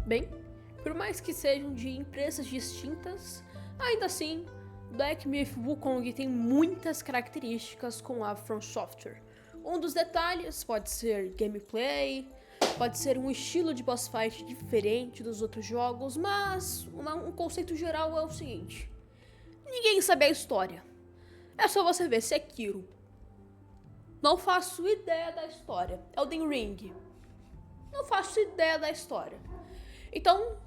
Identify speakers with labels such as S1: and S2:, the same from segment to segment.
S1: Bem, por mais que sejam de empresas distintas, ainda assim, Black Myth: Wukong tem muitas características com a From Software. Um dos detalhes pode ser gameplay, pode ser um estilo de boss fight diferente dos outros jogos, mas um conceito geral é o seguinte: ninguém sabe a história. É só você ver Sekiro. Não faço ideia da história. Elden Ring. Não faço ideia da história. Então,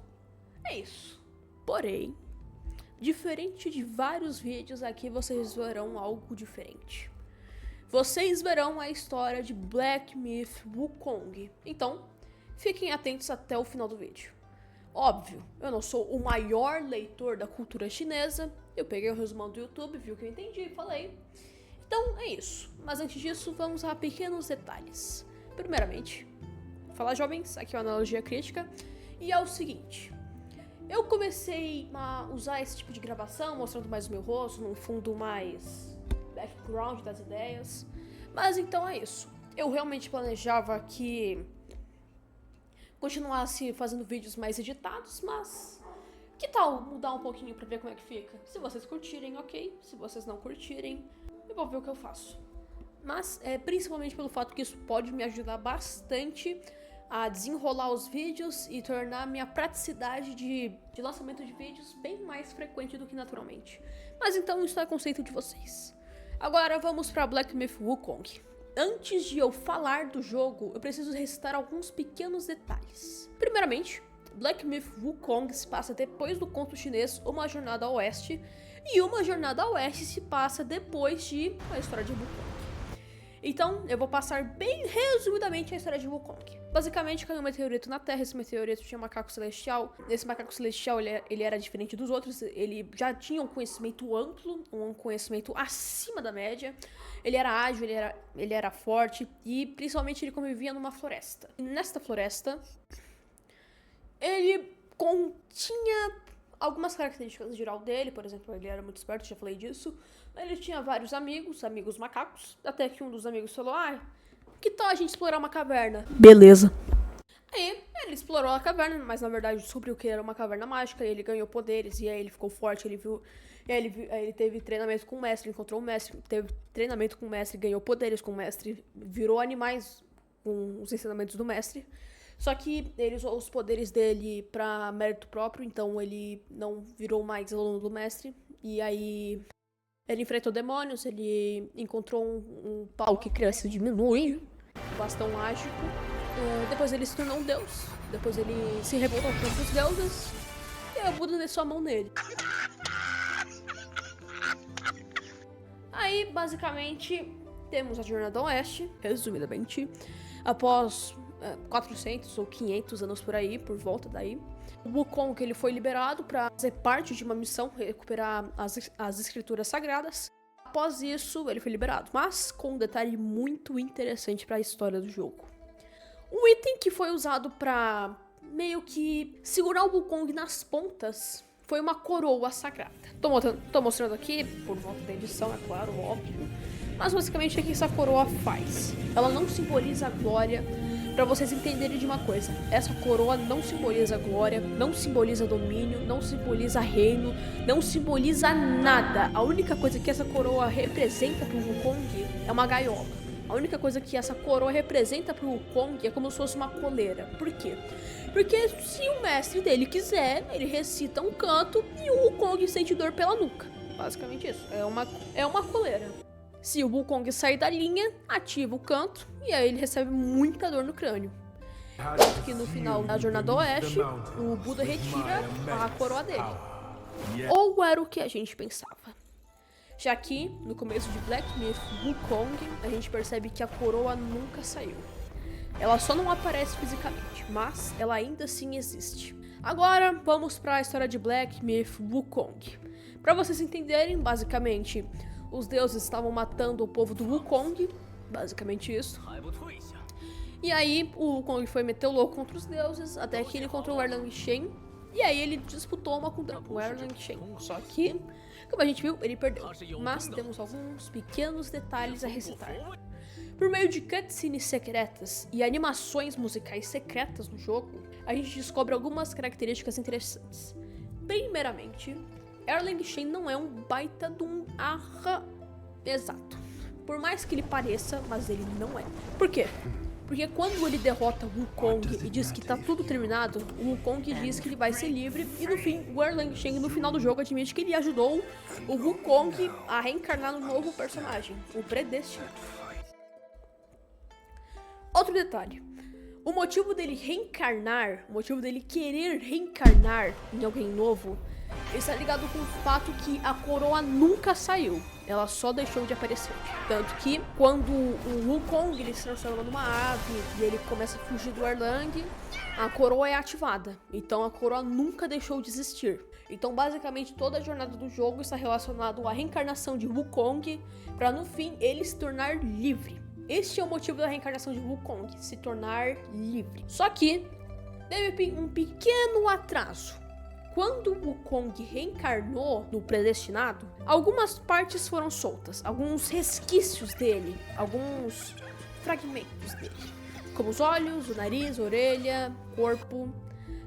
S1: é isso. Porém, diferente de vários vídeos, aqui vocês verão algo diferente. Vocês verão a história de Black Myth: Wukong. Então, fiquem atentos até o final do vídeo. Óbvio, eu não sou o maior leitor da cultura chinesa. Eu peguei o resumão do YouTube, vi o que eu entendi e falei. Então, é isso. Mas antes disso, vamos a pequenos detalhes. Primeiramente, fala jovens, aqui é uma analogia crítica. E é o seguinte. Eu comecei a usar esse tipo de gravação, mostrando mais o meu rosto, num fundo mais background das ideias. Mas então é isso. Eu realmente planejava que continuasse fazendo vídeos mais editados, mas que tal mudar um pouquinho pra ver como é que fica? Se vocês curtirem, ok. Se vocês não curtirem, eu vou ver o que eu faço. Mas principalmente pelo fato que isso pode me ajudar bastante a desenrolar os vídeos e tornar minha praticidade de lançamento de vídeos bem mais frequente do que naturalmente. Mas então isso é conceito de vocês. Agora vamos para Black Myth: Wukong. Antes de eu falar do jogo, eu preciso recitar alguns pequenos detalhes. Primeiramente, Black Myth: Wukong se passa depois do conto chinês Uma Jornada ao Oeste, e Uma Jornada ao Oeste se passa depois de A História de Wukong. Então, eu vou passar bem resumidamente a história de Wukong. Basicamente, caiu um meteorito na Terra, esse meteorito tinha um macaco celestial. Esse macaco celestial, ele era diferente dos outros, ele já tinha um conhecimento amplo, um conhecimento acima da média. Ele era ágil, ele era forte e, principalmente, ele convivia numa floresta. E nesta floresta, ele continha algumas características geral dele, por exemplo, ele era muito esperto, já falei disso. Ele tinha vários amigos macacos, até que um dos amigos falou: que tal a gente explorar uma caverna? Beleza. Aí ele explorou a caverna, mas na verdade descobriu que era uma caverna mágica, e ele ganhou poderes, e aí ele ficou forte, aí ele teve treinamento com o mestre, encontrou o mestre, teve treinamento com o mestre, ganhou poderes com o mestre, virou animais com os ensinamentos do mestre. Só que ele usou os poderes dele pra mérito próprio, então ele não virou mais aluno do mestre. E aí ele enfrentou demônios, ele encontrou um pau que cresce e diminui, um bastão mágico. Depois ele se tornou um deus, depois ele se revoltou contra os deuses, e aí o Buda deixou a mão nele. Aí, basicamente, temos a Jornada ao Oeste, resumidamente, após 400 ou 500 anos por aí, por volta daí. O Wukong, ele foi liberado para fazer parte de uma missão, recuperar as escrituras sagradas. Após isso, ele foi liberado, mas com um detalhe muito interessante para a história do jogo. Um item que foi usado para meio que segurar o Wukong nas pontas foi uma coroa sagrada. Tô mostrando aqui, por volta da edição, é claro, óbvio. Mas basicamente o que essa coroa faz? Ela não simboliza a glória. Pra vocês entenderem de uma coisa, essa coroa não simboliza glória, não simboliza domínio, não simboliza reino, não simboliza nada. A única coisa que essa coroa representa pro Wukong é uma gaiola. A única coisa que essa coroa representa pro Wukong é como se fosse uma coleira. Por quê? Porque se o mestre dele quiser, ele recita um canto e o Wukong sente dor pela nuca. Basicamente isso, é uma coleira. Se o Wukong sair da linha, ativa o canto e aí ele recebe muita dor no crânio. Tanto que no final da Jornada ao Oeste, o Buda retira a coroa dele. Ou era o que a gente pensava. Já que, no começo de Black Myth: Wukong, a gente percebe que a coroa nunca saiu. Ela só não aparece fisicamente, mas ela ainda assim existe. Agora, vamos para a história de Black Myth: Wukong. Para vocês entenderem, basicamente, os deuses estavam matando o povo do Wukong, basicamente isso. E aí o Wukong foi meter o louco contra os deuses, até que ele encontrou o Erlang Shen. E aí ele disputou uma contra o Erlang Shen. Só que, como a gente viu, ele perdeu. Mas temos alguns pequenos detalhes a recitar. Por meio de cutscenes secretas e animações musicais secretas no jogo, a gente descobre algumas características interessantes. Primeiramente, Erlang Shen não é um baita de um exato. Por mais que ele pareça, mas ele não é. Por quê? Porque quando ele derrota o Wukong e diz que tá tudo terminado, o Wukong diz que ele vai ser livre e no fim, o Erlang Shen no final do jogo admite que ele ajudou o Wukong a reencarnar no novo personagem, o Predestinado. Outro detalhe, o motivo dele reencarnar, o motivo dele querer reencarnar em alguém novo, está ligado com o fato que a coroa nunca saiu, ela só deixou de aparecer. Tanto que quando o Wukong ele se transforma numa ave e ele começa a fugir do Erlang, a coroa é ativada. Então a coroa nunca deixou de existir. Então basicamente toda a jornada do jogo está relacionada à reencarnação de Wukong para no fim ele se tornar livre. Este é o motivo da reencarnação de Wukong, se tornar livre. Só que teve um pequeno atraso. Quando o Wukong reencarnou no Predestinado, algumas partes foram soltas, alguns resquícios dele, alguns fragmentos dele, como os olhos, o nariz, a orelha, corpo,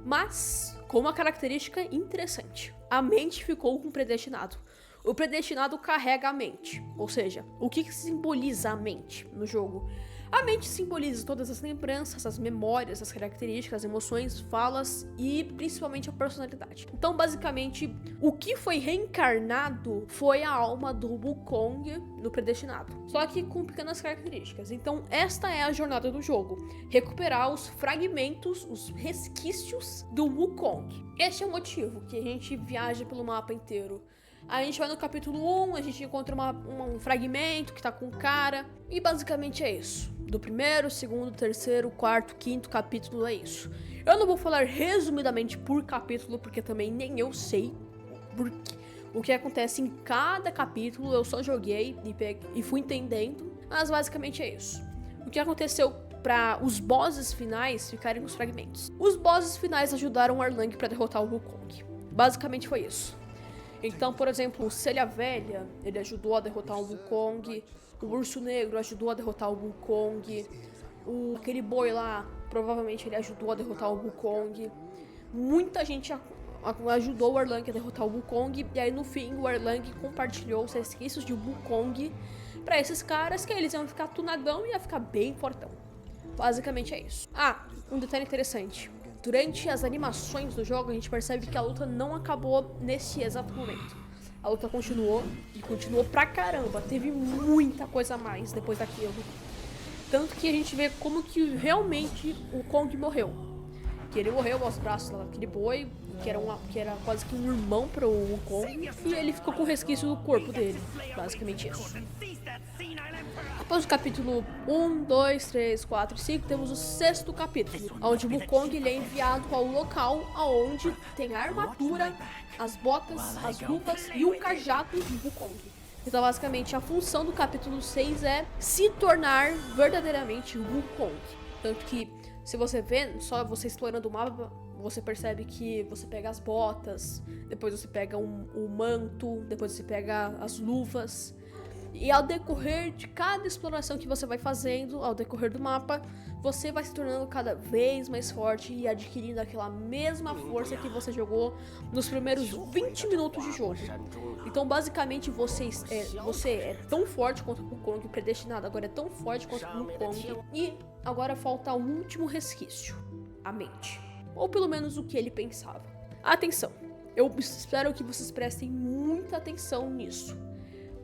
S1: mas com uma característica interessante. A mente ficou com o Predestinado. O Predestinado carrega a mente, ou seja, o que simboliza a mente no jogo? A mente simboliza todas as lembranças, as memórias, as características, as emoções, falas e principalmente a personalidade. Então, basicamente, o que foi reencarnado foi a alma do Wukong no Predestinado, só que com pequenas características. Então, esta é a jornada do jogo: recuperar os fragmentos, os resquícios do Wukong. Este é o motivo que a gente viaja pelo mapa inteiro. A gente vai no capítulo 1, a gente encontra um fragmento que tá com o cara. E basicamente é isso. Do primeiro, segundo, terceiro, quarto, quinto capítulo é isso. Eu não vou falar resumidamente por capítulo, porque também nem eu sei o que acontece em cada capítulo. Eu só joguei e fui entendendo. Mas basicamente é isso. O que aconteceu para os bosses finais ficarem com os fragmentos. Os bosses finais ajudaram o Erlang para derrotar o Wukong. Basicamente foi isso. Então, por exemplo, o Selha Velha, ele ajudou a derrotar o Wukong. O Urso Negro ajudou a derrotar o Wukong. Aquele boi lá, provavelmente ele ajudou a derrotar o Wukong. Muita gente ajudou o Erlang a derrotar o Wukong. E aí, no fim, o Erlang compartilhou os resquícios de Wukong pra esses caras, que eles iam ficar tunadão e ia ficar bem fortão. Basicamente é isso. Um detalhe interessante. Durante as animações do jogo, a gente percebe que a luta não acabou nesse exato momento. A luta continuou, e continuou pra caramba. Teve muita coisa a mais depois daquilo. Tanto que a gente vê como que realmente o Kong morreu. Que ele morreu aos braços daquele boi, que era quase que um irmão pro Kong. E ele ficou com o resquício do corpo dele. Basicamente isso. Após o capítulo 1, 2, 3, 4 e 5, temos o 6º capítulo, onde o Wukong ele é enviado ao local onde tem a armadura, as botas, as luvas e o cajado de Wukong. Então, basicamente, a função do capítulo 6 é se tornar verdadeiramente Wukong. Tanto que, se você vê, só você explorando o mapa, você percebe que você pega as botas, depois você pega o manto, depois você pega as luvas. E ao decorrer de cada exploração que você vai fazendo, ao decorrer do mapa, você vai se tornando cada vez mais forte e adquirindo aquela mesma força que você jogou nos primeiros 20 minutos de jogo. Então, basicamente, você é tão forte quanto o Wukong, o Predestinado agora é tão forte quanto o Wukong. E agora falta o último resquício, a mente. Ou pelo menos o que ele pensava. Atenção, eu espero que vocês prestem muita atenção nisso.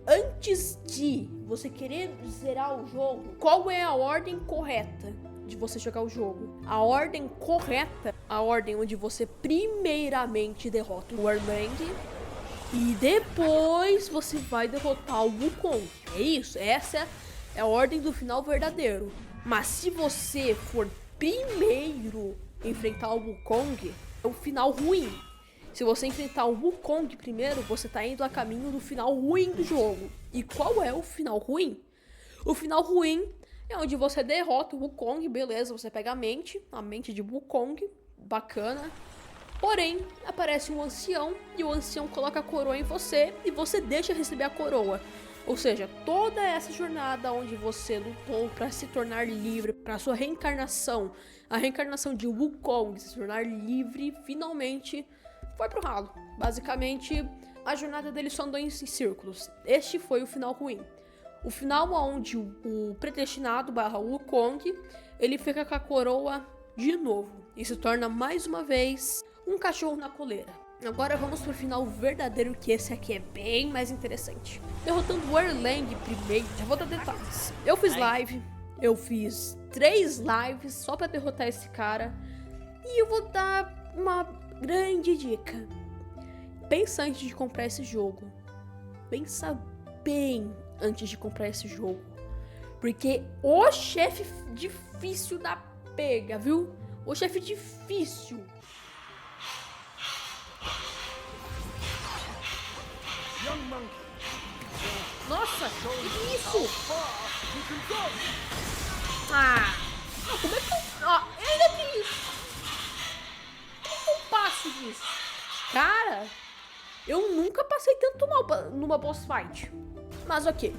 S1: Antes de você querer zerar o jogo, qual é a ordem correta de você jogar o jogo? A ordem correta, a ordem onde você primeiramente derrota o Erlang e depois você vai derrotar o Wukong. É isso, essa é a ordem do final verdadeiro. Mas se você for primeiro enfrentar o Wukong, é o final ruim. Se você enfrentar o Wukong primeiro, você tá indo a caminho do final ruim do jogo. E qual é o final ruim? O final ruim é onde você derrota o Wukong, beleza, você pega a mente de Wukong, bacana. Porém, aparece um ancião e o ancião coloca a coroa em você e você deixa receber a coroa. Ou seja, toda essa jornada onde você lutou para se tornar livre, para sua reencarnação, a reencarnação de Wukong se tornar livre, finalmente foi pro ralo. Basicamente, a jornada dele só andou em círculos. Este foi o final ruim. O final onde o predestinado / Wukong, ele fica com a coroa de novo e se torna mais uma vez um cachorro na coleira. Agora vamos pro final verdadeiro, que esse aqui é bem mais interessante. Derrotando o Erlang primeiro, já vou dar detalhes. Eu fiz live, eu fiz 3 lives só pra derrotar esse cara. E eu vou dar uma grande dica. Pensa antes de comprar esse jogo. Pensa bem antes de comprar esse jogo. Porque o chefe difícil da pega, viu? O chefe difícil. Nossa, que isso? Como é que eu... ainda tem isso. Como é que eu passo disso? Cara, eu nunca passei tanto mal numa boss fight. Mas ok.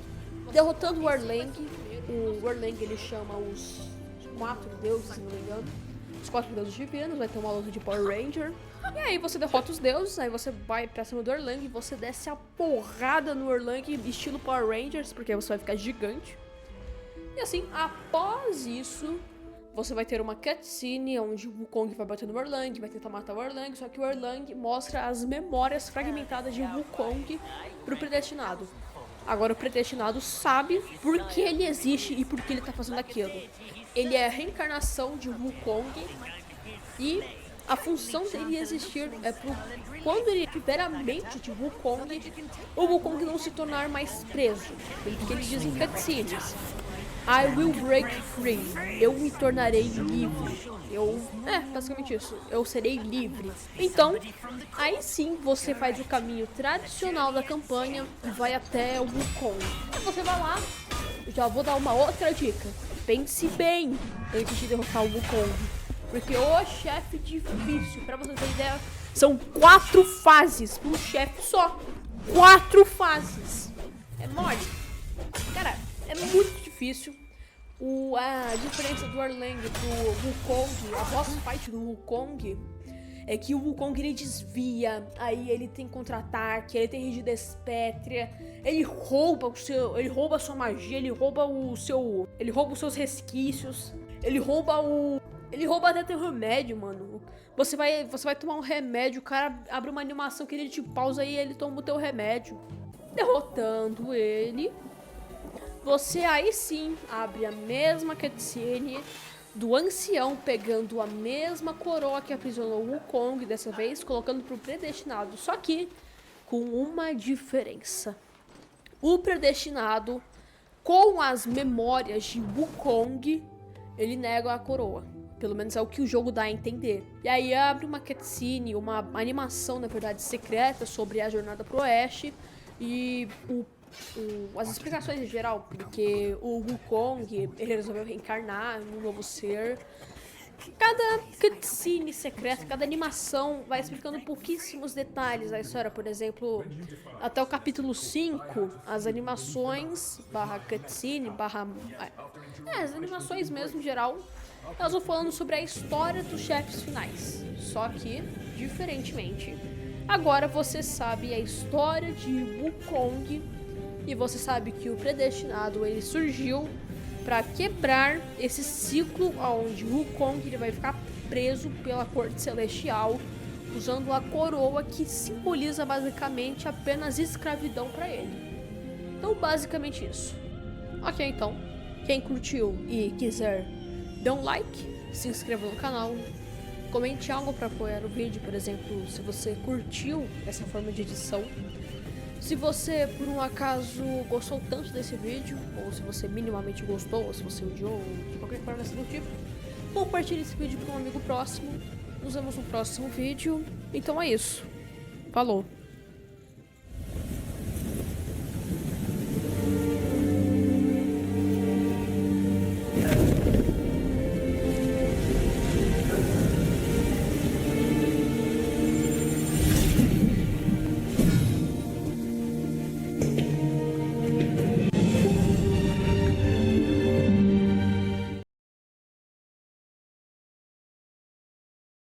S1: Derrotando o Erlang, ele chama os 4 deuses, se não me engano. Os 4 deuses divinos, vai ter uma luta de Power Ranger. E aí você derrota os deuses, aí você vai pra cima do Erlang, você desce a porrada no Erlang, estilo Power Rangers, porque você vai ficar gigante. E assim, após isso, você vai ter uma cutscene onde o Wukong vai bater no Erlang, vai tentar matar o Erlang, só que o Erlang mostra as memórias fragmentadas de Wukong pro predestinado. Agora o predestinado sabe por que ele existe e por que ele tá fazendo aquilo. Ele é a reencarnação de Wukong e a função dele existir é quando ele tiver a mente de Wukong, o Wukong não se tornar mais preso. Porque ele diz em cutscenes: I will break free. Eu me tornarei livre. Basicamente isso. Eu serei livre. Então, aí sim você faz o caminho tradicional da campanha e vai até o Wukong. Você vai lá. Já vou dar uma outra dica. Pense bem antes de derrotar o Wukong. Porque o chefe difícil, pra você ter ideia, são 4 fases para um chefe só. 4 fases. É mole. Cara, é muito difícil. A diferença do Erlang pro Wukong, a boss fight do Wukong, é que o Wukong ele desvia, aí ele tem contra-ataque, ele tem rigidez pétrea, ele rouba a sua magia, ele rouba os seus resquícios, ele rouba até teu remédio, mano. Você vai tomar um remédio, o cara abre uma animação que ele te pausa e ele toma o teu remédio. Derrotando ele, você aí sim abre a mesma cutscene do ancião pegando a mesma coroa que aprisionou o Wukong, dessa vez colocando pro predestinado, só que com uma diferença. O predestinado, com as memórias de Wukong, ele nega a coroa. Pelo menos é o que o jogo dá a entender. E aí abre uma cutscene, uma animação, na verdade, secreta sobre a jornada pro oeste e as explicações em geral, porque o Wukong, ele resolveu reencarnar num novo ser. Cada cutscene secreta, cada animação vai explicando pouquíssimos detalhes da história. Por exemplo, até o capítulo 5, as animações / cutscene / as animações mesmo em geral, elas vão falando sobre a história dos chefes finais. Só que, diferentemente, agora você sabe a história de Wukong e você sabe que o predestinado ele surgiu para quebrar esse ciclo onde o Wukong ele vai ficar preso pela corte celestial, usando a coroa que simboliza basicamente apenas escravidão para ele. Então, basicamente isso. Ok, então, quem curtiu e quiser, dê um like, se inscreva no canal, comente algo para apoiar o vídeo, por exemplo, se você curtiu essa forma de edição. Se você, por um acaso, gostou tanto desse vídeo, ou se você minimamente gostou, ou se você odiou, ou de qualquer forma assim do tipo, compartilhe esse vídeo com um amigo próximo. Nos vemos no próximo vídeo. Então é isso. Falou!